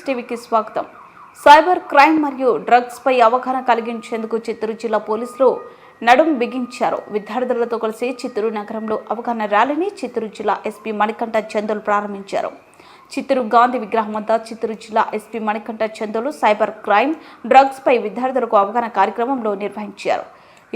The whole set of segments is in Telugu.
టీవీకి స్వాగతం. సైబర్ క్రైమ్ మరియు డ్రగ్స్ పై అవగాహన కలిగించేందుకు చిత్తూరు జిల్లా పోలీసులు నడుం బిగించారు. విద్యార్థులతో కలిసి చిత్తూరు నగరంలో అవగాహన ర్యాలీని చిత్తూరు జిల్లా ఎస్పీ మణికంఠ చందోలు ప్రారంభించారు. చిత్తూరు గాంధీ విగ్రహం వద్ద చిత్తూరు జిల్లా SP Manikanta Chandolu cyber crime, drugs పై విద్యార్థులకు అవగాహన కార్యక్రమంలో నిర్వహించారు.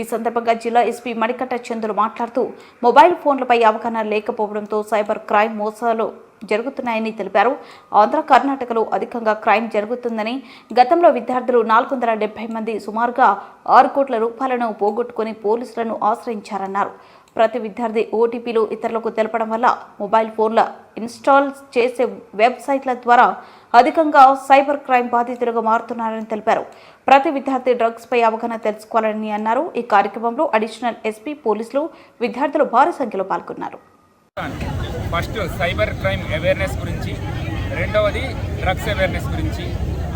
ఈ సందర్భంగా జిల్లా ఎస్పీ మణికంఠ చందోలు మాట్లాడుతూ మొబైల్ ఫోన్లపై అవగాహన లేకపోవడంతో సైబర్ క్రైమ్ మోసాలు జరుగుతున్నాయని తెలిపారు. ఆంధ్ర, కర్ణాటకలో అధికంగా క్రైమ్ జరుగుతుందని, గతంలో విద్యార్థులు 470 మంది సుమారుగా 6 కోట్ల రూపాయలను పోగొట్టుకుని పోలీసులను ఆశ్రయించారన్నారు. ప్రతి విద్యార్థి ఓటీపీలు ఇతరులకు తెలపడం వల్ల మొబైల్ ఫోన్ల ఇన్స్టాల్ చేసే వెబ్సైట్ల ద్వారా అధికంగా సైబర్ క్రైమ్ బాధితులుగా మారుతున్నారని తెలిపారు. ప్రతి విద్యార్థి డ్రగ్స్ పై అవగాహన తెలుసుకోవాలని అన్నారు. ఈ కార్యక్రమంలో అడిషనల్ ఎస్పీ, పోలీసులు, విద్యార్థులు భారీ సంఖ్యలో పాల్గొన్నారు. ఫస్ట్ సైబర్ క్రైమ్ అవేర్నెస్ గురించి, రెండవది డ్రగ్స్ అవేర్నెస్ గురించి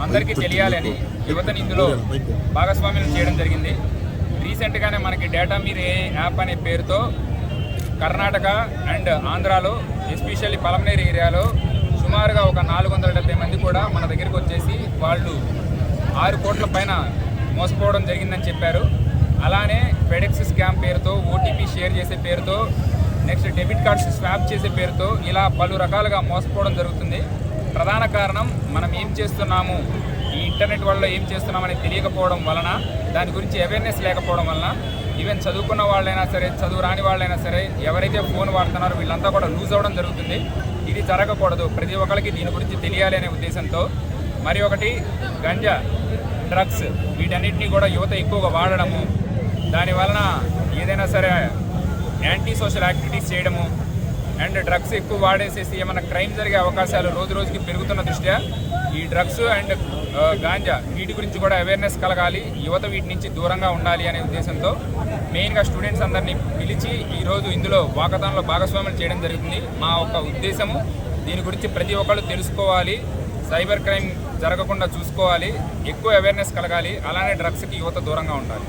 అందరికీ తెలియాలని యువతని ఇందులో భాగస్వామ్యం చేయడం జరిగింది. రీసెంట్గానే మనకి డేటా మీరు ఏ యాప్ అనే పేరుతో కర్ణాటక అండ్ ఆంధ్రాలో, ఎస్పెషల్లీ పలమనేరు ఏరియాలో సుమారుగా ఒక 470 మంది కూడా మన దగ్గరికి వచ్చేసి వాళ్ళు 6 కోట్ల పైన మోసపోవడం జరిగిందని చెప్పారు. అలానే ఫెడెక్స్ స్కామ్ పేరుతో, ఓటీపీ షేర్ చేసే పేరుతో, నెక్స్ట్ డెబిట్ కార్డ్స్ స్వాప్ చేసే పేరుతో ఇలా పలు రకాలుగా మోసపోవడం జరుగుతుంది. ప్రధాన కారణం మనం ఏం చేస్తున్నాము, ఈ ఇంటర్నెట్ వల్ల ఏం చేస్తున్నామని తెలియకపోవడం వలన, దాని గురించి అవేర్నెస్ లేకపోవడం వలన ఈవెన్ చదువుకున్న వాళ్ళైనా సరే, చదువు రాని వాళ్ళైనా సరే, ఎవరైతే ఫోన్ వాడుతున్నారో వీళ్ళంతా కూడా లూజ్ అవ్వడం జరుగుతుంది. ఇది జరగకూడదు, ప్రతి ఒక్కరికి దీని గురించి తెలియాలి అనే ఉద్దేశంతో. మరి ఒకటి గంజా, డ్రగ్స్, వీటన్నిటినీ కూడా యువత ఎక్కువగా వాడడము, దాని వలన ఏదైనా సరే యాంటీ సోషల్ యాక్టివిటీస్ చేయడము అండ్ డ్రగ్స్ ఎక్కువ వాడేసేసి ఏమైనా క్రైమ్ జరిగే అవకాశాలు రోజు రోజుకి పెరుగుతున్న దృష్ట్యా ఈ డ్రగ్స్ అండ్ గాంజా వీటి గురించి కూడా అవేర్నెస్ కలగాలి, యువత వీటి నుంచి దూరంగా ఉండాలి అనే ఉద్దేశంతో మెయిన్గా స్టూడెంట్స్ అందరినీ పిలిచి ఈరోజు ఇందులో వాకథాన్లో భాగస్వామ్యం చేయడం జరుగుతుంది. మా ఒక ఉద్దేశము దీని గురించి ప్రతి ఒక్కళ్ళు తెలుసుకోవాలి, సైబర్ క్రైమ్ జరగకుండా చూసుకోవాలి, ఎక్కువ అవేర్నెస్ కలగాలి, అలానే డ్రగ్స్కి యువత దూరంగా ఉండాలి.